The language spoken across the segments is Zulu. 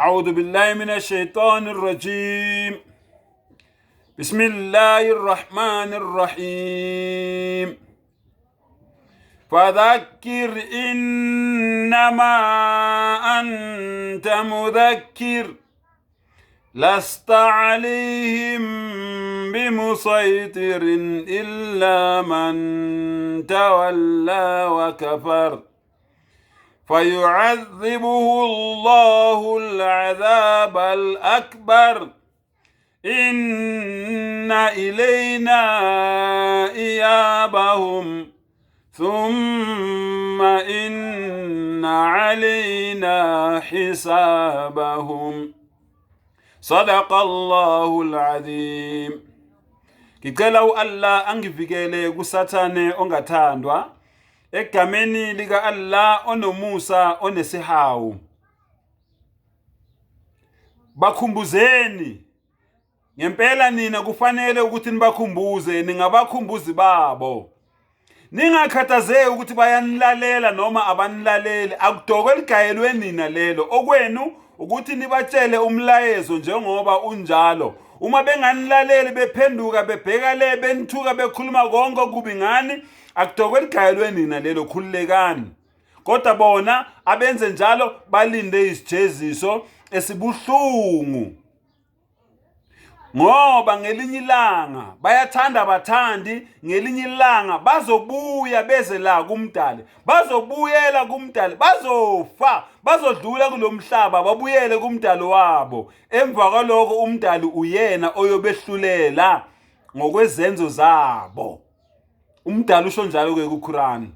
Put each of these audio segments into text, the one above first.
أعوذ بالله من الشيطان الرجيم. بسم الله الرحمن الرحيم. فذكر إنما أنت مذكر لست عليهم بمسيطر إلا من تولى وكفر فيعذبه الله العذاب الأكبر إن إلينا إيابهم ثم إن علينا حسابهم صدق الله العظيم. Ngicela uAllah angivikele kusathane ongathandwa egameni lika Allah onomusa onesihawu. Bakhumbuzeni ngempela nina kufanele ukuthi nibakhumbuze, ningabakhumbuzi babo. Ningakhathazeki ukuthi bayanilalela noma abanilaleli, akudoko ligayelwe nina lelo. Okwenu ukuthi nibatshele umlayezo njengoba unjalo. Uma benganilaleli bephenduka bebheka le benithuka bekhuluma konke kubi ngani, akudoko ligayelwe nina lelo, khululekani. Kodwa bona abenze njalo balinde isijeziso esibuhlungu. Ngoba ngelinye ilanga bayathanda abathandi, ngelinye ilanga bazobuya beze la kumdali, bazobuyela kumdali, bazofa, bazodlula kulomhlaba babuyele kumdali wabo. Emva kwaloko umdali uyena oyobehlulela ngokwezenzo zabo. Umdali usho njalo ke kuQuran.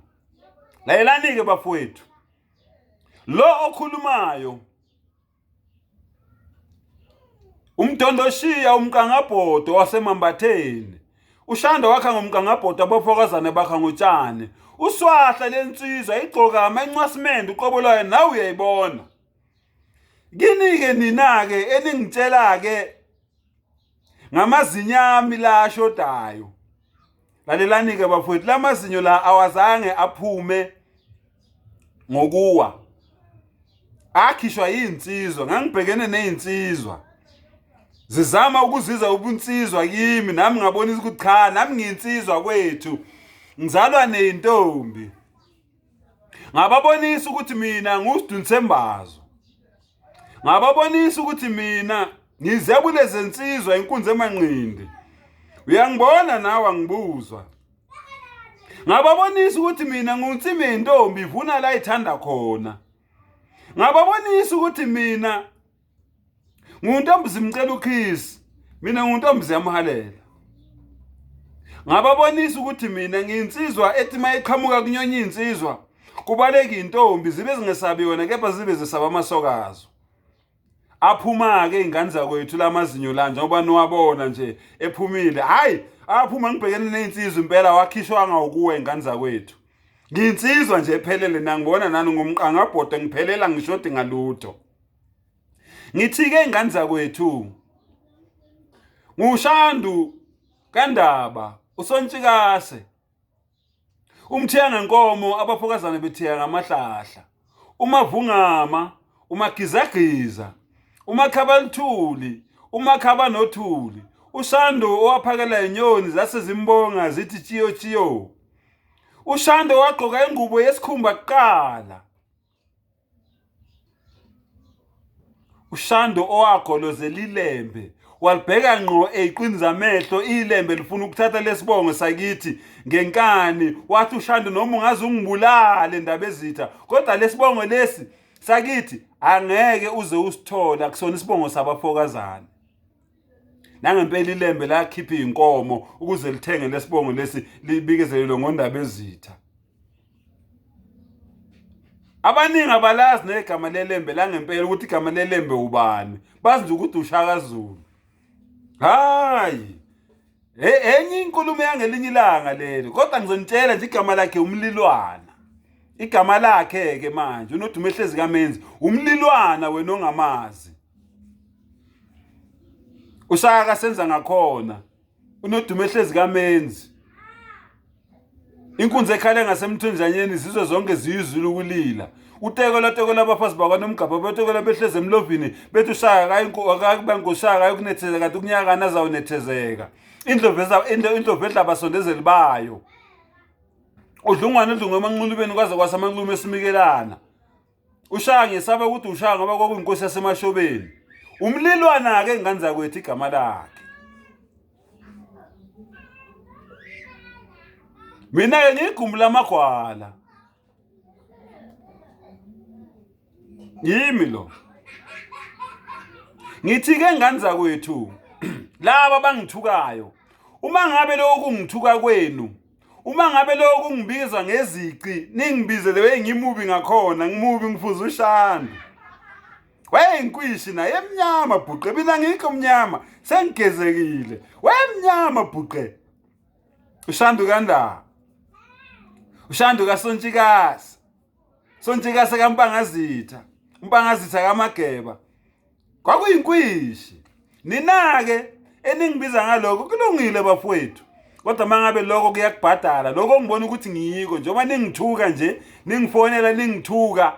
Layelani ke bafowethu, lo okhulumayo umdondoshiya umqangabhodo wasemambatheni, ushanda wakha ngomqangabhodo abafokazane bakha ngotshani, uswahla lensizwa igcoka amancwasimende uqobolayo nawe uyayibona. Kini ke nina ke eningitshela ke ngamazinyami la ashodayo. Lalelani ke bafowethu, lamazinyo la awazange aphume ngokuwa, akhishwa yinsizwa. Ngangibhekene nezinsizwa zizama ukuziza ubunsizwa kimi, nami ngabonisa ukuthi cha, nami ngiyinsizwa kwethu, ngizalwa nentombi. Ngababonisa ukuthi mina ngusidunisembazo, ngababonisa ukuthi mina ngizebule zensizwa inkunzi emanqindi. Uyangibona nawe angibuzwa. Ngababonisa ukuthi mina nguntsimi yentombi ivuna la ithanda khona. Ngababonisa ukuthi mina nguntombi zimcela ukhisi, mina nguntombi ziyamhalela. Ngababonisa ukuthi mina ngiyinsizwa ethi mayiqhamuka kunyonya insizwa kubaleka intombi zibe zingesabi yona kepha zibe zisaba amasokazo. Aphuma ke ingane zakwethu lamazinyo la njengoba niwabona nje ephumile. Hayi, aphuma ngibhekene nezinsizwa impela wakhishwanga ukuwe ingane zakwethu. Ngiyinsizwa nje ephelele, nangibona nani ngomqangabhodo ngiphelela ngishodi ngalutho. Ngithi ke ingane zakwethu ngushandu kaNdaba uSontshikase, umthiya ngenkomo abafokazane bethiya ngamahlahla, umavungama, umagizagiza, umakhabalithuli, umakhaba-nothuli, ushando owaphakela inyoni zasezimbonga zithi chiyo chiyo, ushando wagqoka ingubo yesikhumba kuqala, ushando owagolozela ilembe walibheka ngqo eziqini zamehlo, ilembe lifuna ukuthatha lesibongo sakithi ngenkani. Wathi ushando noma ungaze ungibulale Ndaba ezitha, kodwa lesibongo lesi sakithi angeke uze usithola kusona isibongo sabafokazane. Nangempela ilembe lakhipha inkomo ukuze lithenge lesibongo lesi libikezelwe ngoNdaba ezitha. Abaningi abalazi negama lelembe langempela ukuthi igama lelembe ubani, bazi nje ukuthi uShaka Zulu. Hayi, enye inkulumo yangelinye ilanga lelo, kodwa ngizonitshela nje igama lakhe uMlilwana. Igama lakhe ke manje uNodumehlezi kaMenzi uMlilwana, wena ongamazi. uShaka senza ngakhona uNodumehlezi kaMenzi. Inkunzi ekhale ngasemthunjanyeni zizwe zonke ziyizulu ukulila. utekola abafazi bakwaNomgaba betekola behleze emlovini bethi uShaka akakuba ngoShaka ayokunethezeka kanti kunyakana azawunethezeka indlovu edla abasondezeli bayo udlungwane udlungu emanqulubeni kwaze kwasamanqulume esimikelana uShaka ngesaba ukuthi uShaka ngoba kwakuyinkosi yasemashobeni umlilwana ke nganza kwethu igama lakhe mina ke ngigumbu lamagwala yimi lo ngithi ke nganza kwethu laba bangithukayo uma ngabe lokho kungithuka kwenu uma ngabe lokho kungibiza ngezici ningibizele wengimubi ngakhona ngimubi ngifuza uShandu weyinkwishi naye emnyama bhuqe mina ngikho mnyama sengigezekile wemnyama bhuqe uShandu kanda uShandu kaSontshikasi Sontshikasi kaMpangazitha uMpangazitha kaMageba kwakuyinkwishi nina ke eningibiza ngaloko kulungile bafowethu kodwa mangabe lokho kuyakubhadala lokho ngibona ukuthi ngiyiko njengoba ningithuka nje ningifonela ningithuka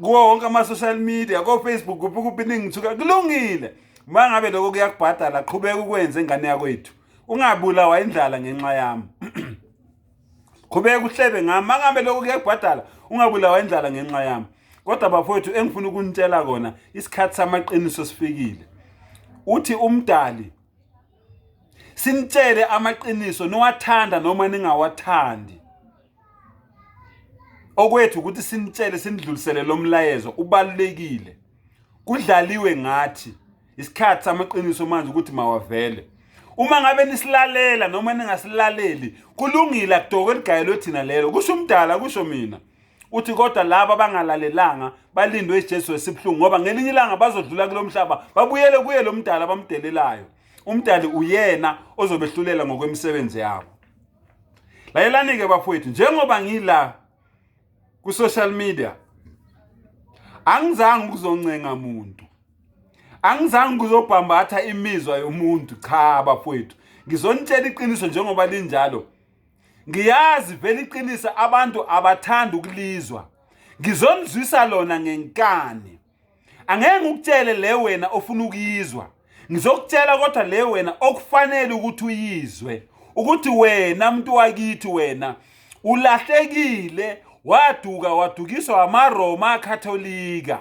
kuwo wonke ama social media ko Facebook kuphi ningithuka kulungile mangabe lokho kuyakubhadala qhubeka ukwenza ingane yakwethu ungabulawa indlala ngenxa yami qhubeka uhlebe ngami mangabe lokho kuyakubhadala ungabulawa indlala ngenxa yami kodwa bafowethu engifuna ukunitshela kona isikhathi samaqiniso sifikile uthi umdali sinitshele amaqiniso nowathanda noma ningawathandi okwethu ukuthi sinitshele sinidlulisele lo mlayezo ubalulekile kudlaliwe ngathi isikhathi samaqiniso manje ukuthi mawavele uma ngabe nisilalela noma ningasilaleli kulungile akudoko eligayelo thina lelo kusho umdala kusho mina uthi kodwa laba bangalalelanga balindwe iJesu esibhlungu ngoba ngelinye ilanga bazodlula kulomhlaba babuyele kuye lo mdala bamdelelayo umdali uyena ozobehlulela ngokwemisebenzi yabo layelani ke bafowethu njengoba ngila ku social media angizange ukuzoncenga umuntu angizange ukuzobhambatha imizwa yomuntu cha bafowethu ngizonitshela iqiniso njengoba linjalo ngiyazi vele iqiniso abantu abathanda ukulizwa ngizonizwisa lona ngenkani angeke ngikutshele le wena ofuna ukuyizwa ngizokutshela kodwa le wena okufanele ukuthi uyizwe ukuthi wena muntu wakithi wena ulahlekile wadukiswa amaRoma akatholika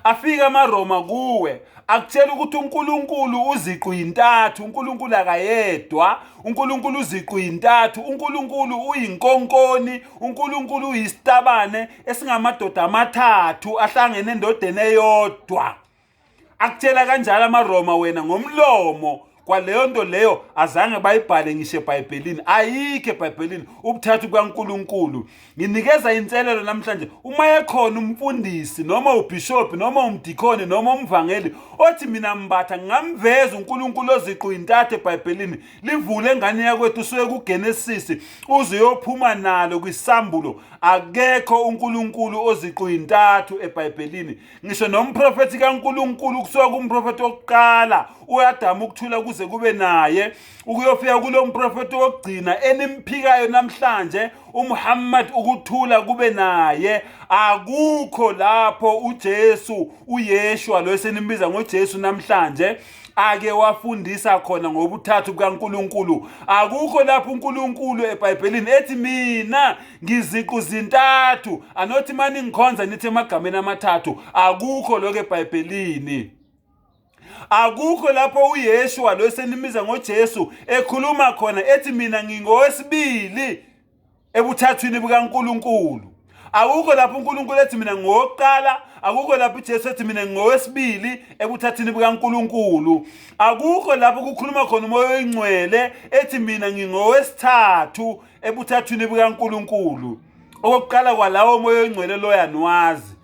afika amaRoma kuwe akutshela ukuthi uNkulunkulu uziqu intathu uNkulunkulu akayedwa uNkulunkulu uziqu intathu uNkulunkulu uyinkonkoni uNkulunkulu uyisitabane esingamadoda amathathu ahlangene endodeni eyodwa akutshela kanjalo amaRoma wena ngomlomo kwaleyo nto leyo azange bayibhale ngisho eBhayibhelini ayikho eBhayibhelini ubuthathu kwaNkulunkulu nginikeza inselelo namhlanje uma ekhona umfundisi noma ubishop noma umdikoni noma umvangeli othi mina mbatha ngamveza uNkulunkulu oziqu intathu eBhayibhelini livule engane yakwethu usuke kuGenesis uze uyophuma nalo kwisambulo akekho uNkulunkulu oziqu intathu eBhayibhelini ngisho nomprofeti kaNkulunkulu kusuka kumprofeti wokuqala uAdamu ukuthula kuze kube naye ukuyofika kulo mprofeti wokugcina enimphikayo namhlanje uMuhammad ukuthula kube naye akukho lapho uJesu uYeshua lo esenimbiza ngoJesu namhlanje ake wafundisa khona ngobuthathu bukaNkulunkulu akukho lapho uNkulunkulu eBhayibhelini ethi mina ngiziqu zintathu anothi mani ngikhonza nithi emagameni amathathu akukho lokho eBhayibhelini akukho lapho uYeshua lo esenimiza ngoJesu ekhuluma khona ethi mina ngingowesibili ebuthathwini bukaNkulunkulu akukho lapho uNkulunkulu ethi mina ngowokuqala akukho lapho uJesu ethi mina ngowesibili ebuthathwini bukaNkulunkulu akukho lapho kukhuluma khona umoya oyingcwele ethi mina ngingowesithathu ebuthathwini bukaNkulunkulu okokuqala kwalawo umoya oyingcwele lo yanwazi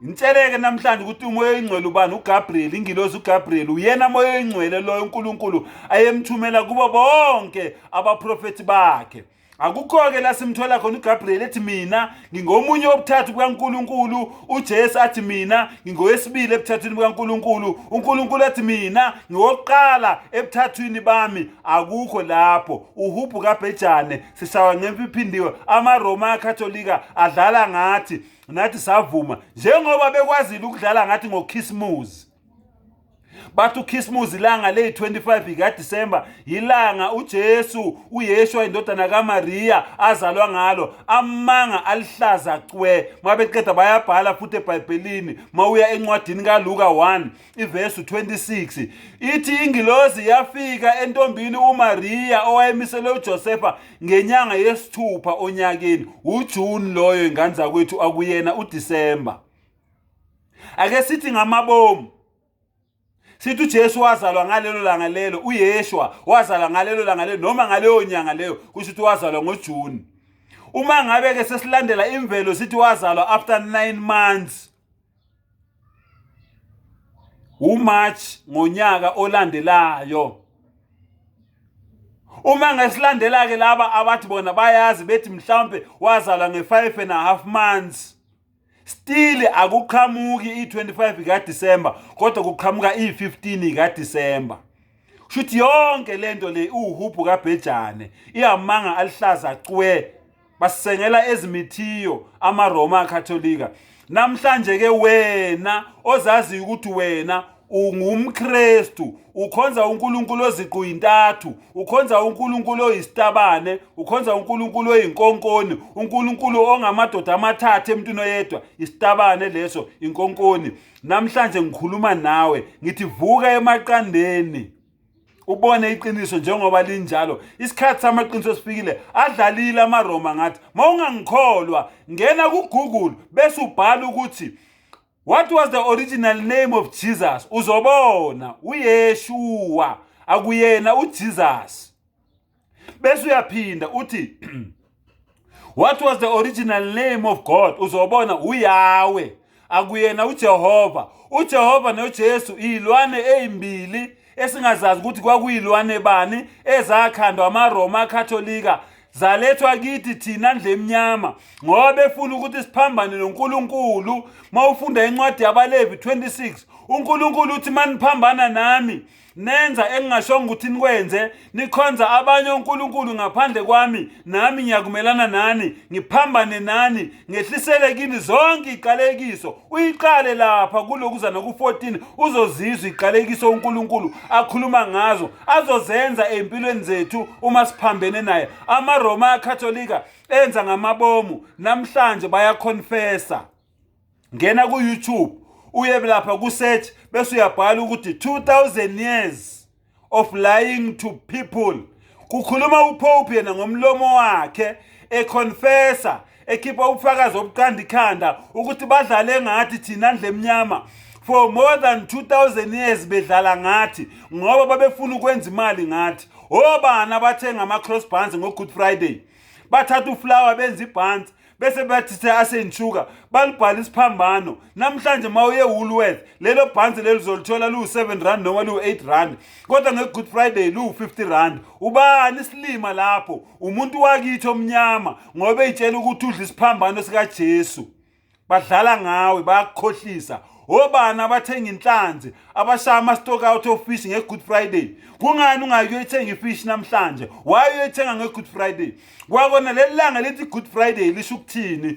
ngitsheleke namhlanje ukuthi umoya oyingcwele ubani uGabriel ingilosi uGabriel uyena moya oyingcwele lo uNkulunkulu ayemthumela kubo bonke abaprofeti bakhe Akukho-ke la simthola khona uGabriel ethi mina ngingomunye wobuthathu bukaNkulunkulu, uJesu athi mina ngingowesibili ebuthathwini bukaNkulunkulu, uNkulunkulu athi mina ngiwokuqala ebuthathwini bami. Akukho lapho. Uhubhu kaBhejane sishawa ngempi iphindiwe. AmaRoma akatholika adlala ngathi, nathi savuma njengoba bekwazile ukudlala ngathi ngoKhisimusi. Bathi uKhisimusi ilanga leyi-25 ikaDisemba yilanga uJesu uYeshua indodana kaMariya azalwa ngalo. Amanga alihlaza cwe. Mabeqeda bayabhala futhi eBhayibhelini mawuya encwadini kaLuka 1 ivesi 26 ithi ingilozi yafika entombini uMariya owayemiselwe uJosefa ngenyanga yesithupha onyakeni. uJuni loyo ingane zakwethu akuyena uDisemba. Ake sithi ngamabomu. Sithi uJesu wazalwa ngalelo langa lelo, uYeshua wazalwa ngalelo langa lelo noma ngaleyo nyanga leyo, kusho ukuthi wazalwa ngoJuni. Uma ngabe ke sesilandela imvelo sithi wazalwa after 9 months, uMarch ngonyaka olandelayo. Uma ngesilandela ke laba abathi bona bayazi bethi mhlawumbe wazalwa nge5.5 months, still akuqhamuki i25 kaDisemba kodwa kuqhamuka i15 kaDisemba. Shuthi yonke lento le uhubhu kaBhejane iyamanga alihlaza cwe. Basengela ezimithiyo amaRoma akatholika. Namhlanje ke wena ozazi ukuthi wena ungumKristu, ukhonza uNkulunkulu oziqu intathu, ukhonza uNkulunkulu oyisitabane, ukhonza uNkulunkulu oyinkonkoni, uNkulunkulu ongamadoda amathathu emntwini oyedwa, isitabane leso, inkonkoni. Namhlanje ngikhuluma nawe ngithi vuka emaqandeni ubone iqiniso njengoba linjalo. Isikhathi samaqiniso sifikile. Adlalile amaRoma ngathi mawungangikholwa ngena kuGoogle bese ubhala ukuthi what was the original name of Jesus? Uzobona uYeshua akuyena uJesus. Bese uyaphinda uthi what was the original name of God? Uzobona uYahweh akuyena uJehova. uJehova noJesu izilwane ezimbili esingazazi ukuthi kwakuyilwane bani ezakhandwa amaRoma akatholika zalethwa kithi thina ndle emnyama ngoba befuna ukuthi siphambane noNkulunkulu. Mawufunda incwadi yabaLevi 26 uNkulunkulu uthi maniphambana nami nenza engingashongo ukuthi nikwenze, nikhonza abanye onkulunkulu ngaphandle kwami, nami ngiyakumelana nani, ngiphambane nani, ngehlisele kini zonke iqalekiso. Uyiqale lapha kulokuza noku14 uzozizwa iqalekiso uNkulunkulu akhuluma ngazo azozenza empilweni zethu uma siphambene naye. AmaRoma akatholika enza ngamabomu namhlanje bayaconfessa. Ngena ku YouTube uye lapha ku search bese uyabhala ukuthi 2000 years of lying to people. Kukhuluma uPope yena ngomlomo wakhe econfessa ekhipha ubufakazi obuqanda ikhanda ukuthi badlale ngathi thina ndle emnyama. For more than 2000 years bedlala ngathi ngoba babefuna ukwenza imali ngathi. Obana bathenga ama crossbuns ngo Good Friday, bathatha uflower benza ibhanti bese bathi asensugar balibhala isiphambano. Namhlanje mawuye Woolworth lelo bhanzi lelo zolithola lu7 rand noma lu8 rand, kodwa ngeGood Friday lu50 rand. Ubani isilima lapho? Umuntu wakithi omnyama ngoba etshela ukuthi udla isiphambano sika Jesu. Badlala ngawe bayakukhohlisa. Obana abathenga inhlanzi abashaya ama stock out of fish ngeGood Friday. Kungani ungayithenga ifish namhlanje? Why uyithenga ngeGood Friday? Kwakona lelanga lithi Good Friday lisho ukuthini?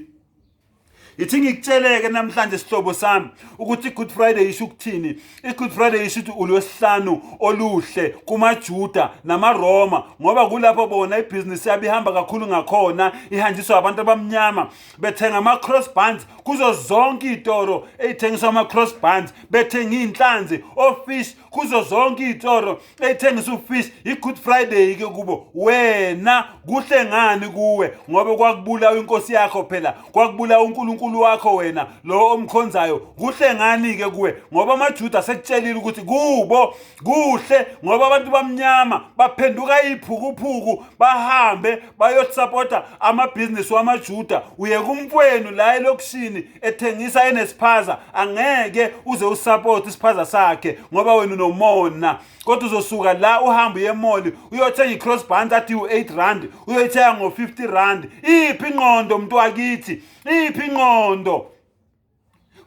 Ithi ngikutsheleke namhlanje sihlobo sami ukuthi iGood Friday isho ukuthini. iGood Friday isho ukuthi uLwesihlanu oluhle kumaJuda namaRoma ngoba kulapho bona ibusiness yabo ihamba kakhulu ngakhona, ihanjiswa abantu abamnyama bethenga ama crossbuns kuzo zonke izitoro ezithengiswa ama crossbuns, bethenga inhlanzi ofish kuzo zonke izitoro ezithengisa ufish. iGood Friday ke kubo wena kuhle ngani kuwe ngoba kwakubulawa inkosi yakho phela, kwakubulawa uNkulunkulu uNkulunkulu wakho wena lo omkhonzayo kuhle ngani ke kuwe ngoba amaJuda sekutshelile ukuthi kubo kuhle ngoba abantu bamnyama baphenduka iphukuphuku bahambe bayosupporta amabhizinisi wamaJuda uye kumfweni la elokishini ethengisa enesiphaza angeke uze usupport isiphaza sakhe ngoba wena unomona kodwa uzosuka la uhamba yemall uyothenga icrossband athi u8 rand uyoyithenga ngo50 rand iphi ingqondo umuntu wakithi iphi ingqondo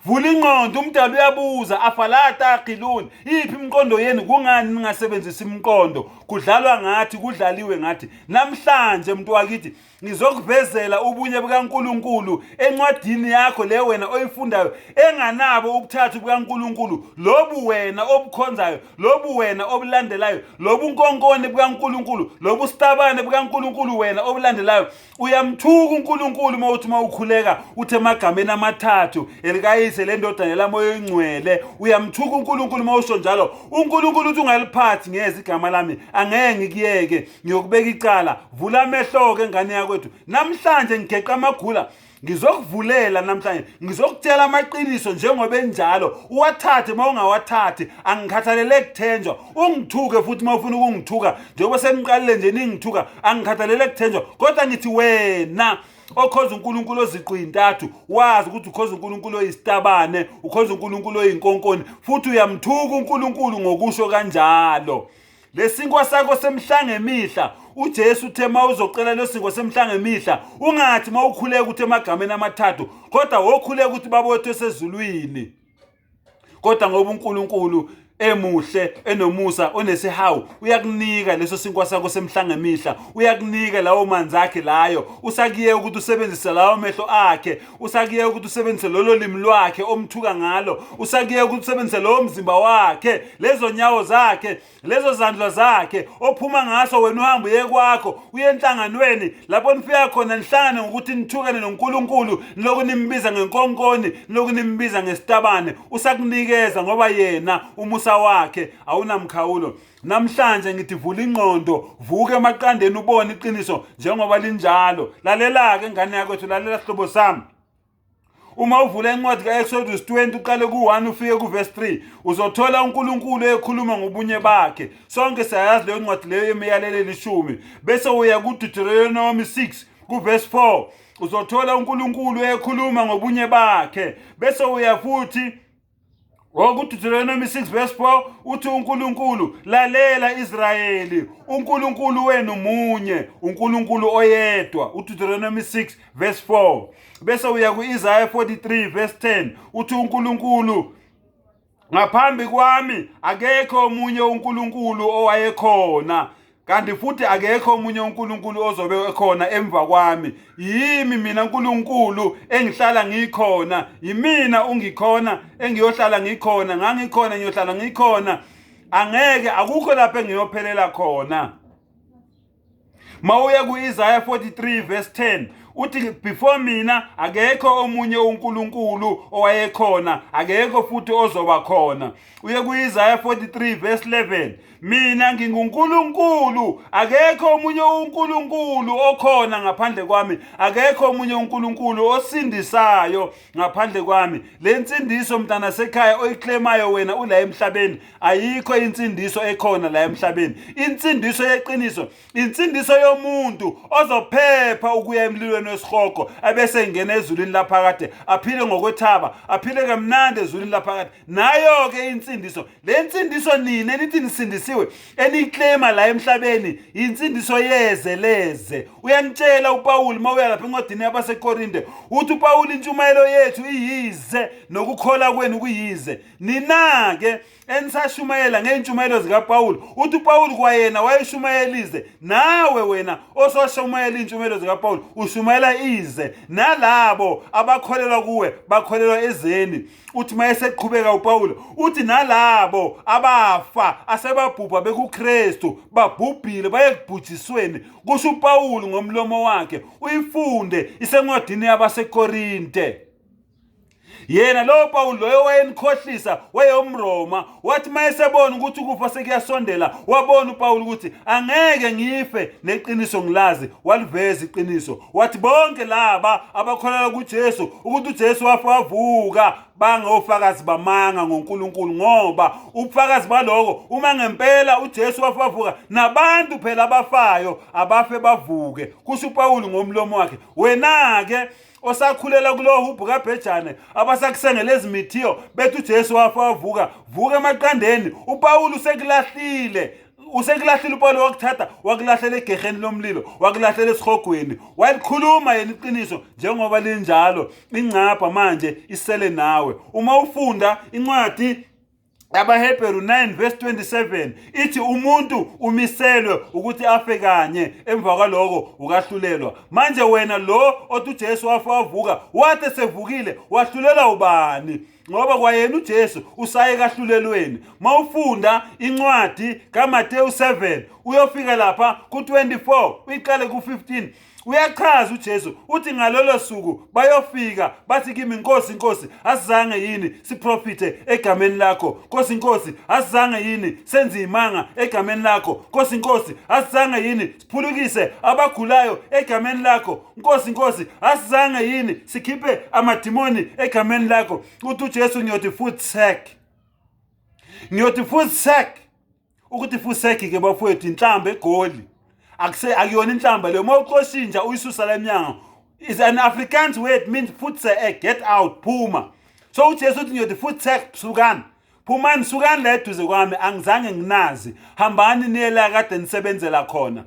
vula ingqondo umdala uyabuza afalata aqiluni iphi imqondo yenu kungani ningasebenzisa imqondo kudlalwa ngathi kudlaliwe ngathi namhlanje umuntu wakithi ngizokuvezela ubunye bukaNkulunkulu encwadini yakho le wena oyifundayo enganabo ukuthatha bukaNkulunkulu lobu wena obukhonzayo lobu wena obulandelayo lobu unkonkone bukaNkulunkulu lobu sitabane bukaNkulunkulu wena obulandelayo uyamthuka uNkulunkulu mawuthi mawukhuleka uthe emagameni amathathu elikayise lendodana lamoya oyingcwele uyamthuka uNkulunkulu mawusho njalo uNkulunkulu uthi ungaliphathi ngeze igama lami angeke ngikuyeke ngiyokubeka icala vula amehlo ke ngane yakwethu namhlanje ngigeqa amagula ngizokuvulela namhlanje ngizokutshela amaqiniso njengoba enjalo uwathathe mawungawathathi angikhathalele kuthenjwa ungithuke futhi mawufuna ukungithuka njengoba seniqalile nje ningithuka angikhathalele kuthenjwa kodwa ngithi wena okhoza uNkulunkulu oziqintathu wazi ukuthi ukhoza uNkulunkulu oyisitabane ukhoza uNkulunkulu oyinkonkoni futhi uyamthuka uNkulunkulu ngokusho kanjalo lesinkwa sakho semhlanga emihla uJesu uthe mawuzocela lesinkwa semhlanga emihla ungathi mawukhuleka uthe emagameni amathathu kodwa wokhuleka ukuthi babothe sezulwini kodwa ngoba uNkulunkulu emuhle enomusa onesihawu uyakunika leso sinkwa sakho semhlanga emihla uyakunika lawo manzi akhe layo usakiye ukuthi usebenzise lawo mehlo akhe usakiye ukuthi usebenzise lolo limi lwakhe omthuka ngalo usakiye ukuthi usebenzise lo mzimba wakhe lezo nyawo zakhe lezo zandla zakhe ophuma ngaso wena uhamba uye kwakho uye enhlanganweni lapho nifika khona nihlangane ngokuthi nithukane noNkulunkulu lokho nimbiza ngenkonkoni lokho nimbiza ngesitabane usakunikeza ngoba yena umusa wakhe awunamkhawulo namhlanje ngithi vula ingqondo vuka emaqandeni ubone iqiniso njengoba linjalo lalela ke ngane yakwethu lalela sihlobo sami uma uvula incwadi kaExodus 20 uqale ku1 ufike kuverse 3 uzothola uNkulunkulu ekhuluma ngobunye bakhe sonke siyazi leyo ncwadi leyo yemiyalelo 10 bese uya kuDeuteronomy 6 kuverse 4 uzothola uNkulunkulu ekhuluma ngobunye bakhe bese uya futhi Deuteronomy 6 verse 4 uthi uNkulunkulu lalela Israyeli uNkulunkulu wenu munye uNkulunkulu oyedwa Deuteronomy 6 verse 4 bese uya kuIsaiah 43 verse 10 uthi uNkulunkulu ngaphambi kwami akekho omunye uNkulunkulu owayekhona kanti futhi akekho omunye uNkulunkulu ozobe ekhona emva kwami yimi mina uNkulunkulu engihlala ngikhona yimina ungikhona engiyohlala ngikhona ngangikhona ngiyohlala ngikhona angeke akukho lapho engiyophelela khona mawuya kuIsaiah 43 verse 10 uthi before mina akekho omunye uNkulunkulu owayekhona akekho futhi ozoba khona uye kuIsaiah 43 verse 11 mina nginguNkulunkulu akekho omunye uNkulunkulu okhona ngaphandle kwami akekho omunye uNkulunkulu osindisayo ngaphandle kwami lensindiso mntana sekhaya oyiclaimayo wena ula emhlabeni ayikho insindiso ekhona la emhlabeni insindiso yeqiniso insindiso yomuntu ozophepha ukuya emlilweni wesihogo abese engena ezulwini laphakade aphile ngokwethaba aphile kamnandi ezulwini laphakade nayo ke insindiso lensindiso nini elithi nisindisiwe eniclaima la emhlabeni insindiso yezeleze uyantshela uPaul mawuya lapha encwadini yabaseKorinte uthi uPaul intshumayelo yethu iyize nokukhola kwenu kuyize nina ke ensashumayela ngeentshumayelo zikaPaul uthi uPaul kwayena wayeshumayelize nawe wena ososhumayela intshumayelo zikaPaul ushumayela ize nalabo abakholelwa kuwe bakholelwa ezeni uthi mayeseqhubeka uPaul uthi nalabo abafa asebabhubha bekuKristu babhubhile bayekubhujisweni kusho uPaul ngomlomo wakhe uyifunde isencwadini yabaseKorinte Yena lo Paul loyo wayenikhohlisa wayomroma wathi mayesebona ukuthi ukufa sekuyasondela wabona uPaul ukuthi angeke ngife neqiniso ngilazi waliveza iqiniso wathi bonke laba abakholelwa kuJesu ukuthi uJesu wavuka bangofakazi bamanga ngoNkulunkulu ngoba ubufakazi baloko uma ngempela uJesu wavuka nabantu phela abafayo abafe bavuke kusho uPaul ngomlomo wakhe wena ke osakhulela kulo hubhu kaBhejane abasakusengela ezimithiyo bethi uJesu wavuka vuka emaqandeni uPaul usekulahlile uPaul wakuthatha wakulahlela egeheni lomlilo wakulahlela esihogweni walikhuluma yena iqiniso njengoba linjalo ingcapha manje isele nawe uma ufunda incwadi AbaHebheru 9:27 ithi umuntu umiselwe ukuthi afe kanye emva kwaloko ukahlulelwa manje wena lo othi uJesu wavuka wathi sevukile wahlulela ubani ngoba kwayena uJesu usaye kahlulelweni mawufunda incwadi kaMateyu 7 uyofika lapha ku24 uyiqale ku15 uyachaza uJesu uthi ngalolo suku bayofika bathi kimi Nkosi asizange yini siprofite egameni lakho Nkosi asizange yini senze imanga egameni lakho Nkosi asizange yini siphulukise abagulayo egameni lakho Nkosi asizange yini sikhiphe amadimoni egameni lakho uthi uJesu ngiyothi futhi sek ukuthi futhi ke bafowethu inhlamba egoli akuyona inhlamba leyo mawuqoshinja uyisusa lemnyango is an Afrikaans word means futhi get out phuma so uJesu uthi ngiyothi futhi sukani phumani sukani la eduze kwami angizange nginazi hambani niyela kade nisebenzela khona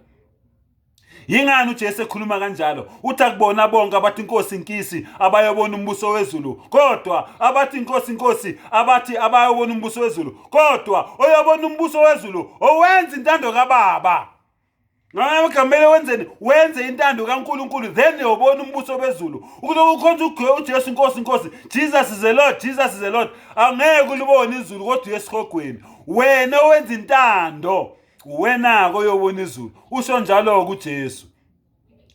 yingani uJesu ekhuluma kanjalo uthi akubona bonke abathi Nkosi Nkisi abayobona umbuso wezulu kodwa abathi Nkosi abathi abayobona umbuso wezulu kodwa oyobona umbuso wezulu owenza intando kaBaba ngabe kamele wenze intando kaNkulunkulu then uyobona umbuso bezulu ukuloku khonza uJesu Nkosi Jesus is the Lord angeke ulibone izulu kodwa uyesihogweni wena owenza intando wena koyobona izulu usho njalo kuJesu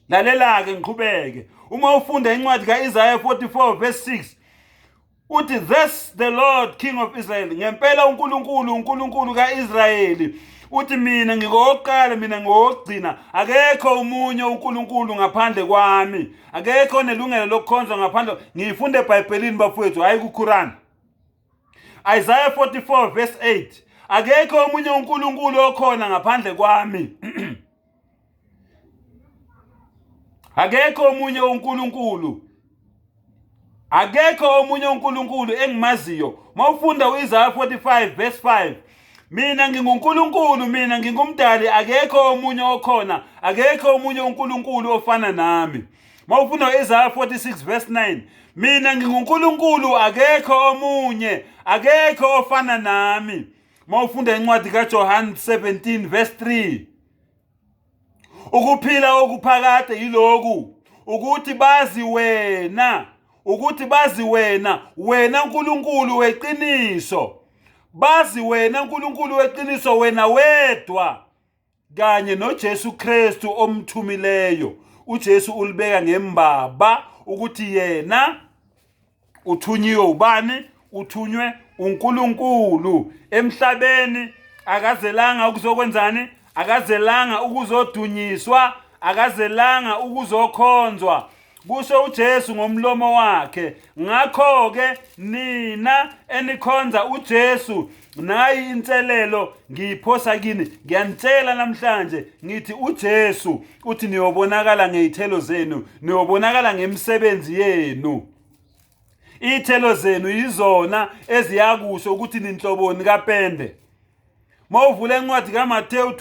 lalela ke ngiqhubeke uma ufunda incwadi kaIsaiah 44:6 uthi this the Lord King of Israel ngempela uNkulunkulu kaIsrayeli uthi mina ngikoqala mina ngokugcina akekho umunye uNkulunkulu ngaphandle kwami akekho nelungelo lokukhonza ngaphandle ngiyifunde eBhayibhelini bafowethu hayi kuQuran Isaiah 44:8 akekho omunye uNkulunkulu okhona ngaphandle kwami akekho omunye uNkulunkulu engimaziyo mawufunda uIsaiah 45:5 mina nginguNkulunkulu mina ngingumdali akekho omunye okhona akekho omunye uNkulunkulu ofana nami mawufunda uIsaiah 46:9 mina nginguNkulunkulu akekho omunye akekho ofana nami mawufunda incwadi kaJohn 17:3 ukuphila okuphakade yiloku ukuthi bazi wena uNkulunkulu weqiniso bazi wena uNkulunkulu weqiniso wena wedwa kanye noJesu Kristu omthumileyo uJesu ulibeka ngembaba ukuthi yena uthunyiwe ubani uthunywe uNkulunkulu emhlabeni akazelanga ukuzokwenzani akazelanga ukuzodunyiswa akazelanga ukuzokhonzwa kusho uJesu ngomlomo wakhe ngakho ke nina enikhonza uJesu nayi inselelo ngiyiphosa kini ngiyanitshela namhlanje ngithi uJesu uthi niyobonakala ngezithelo zenu niyobonakala ngemisebenzi yenu ithelo zenu izona eziyakusho ukuthi ninhloboni kaPende mawuvula incwadi kaMateyu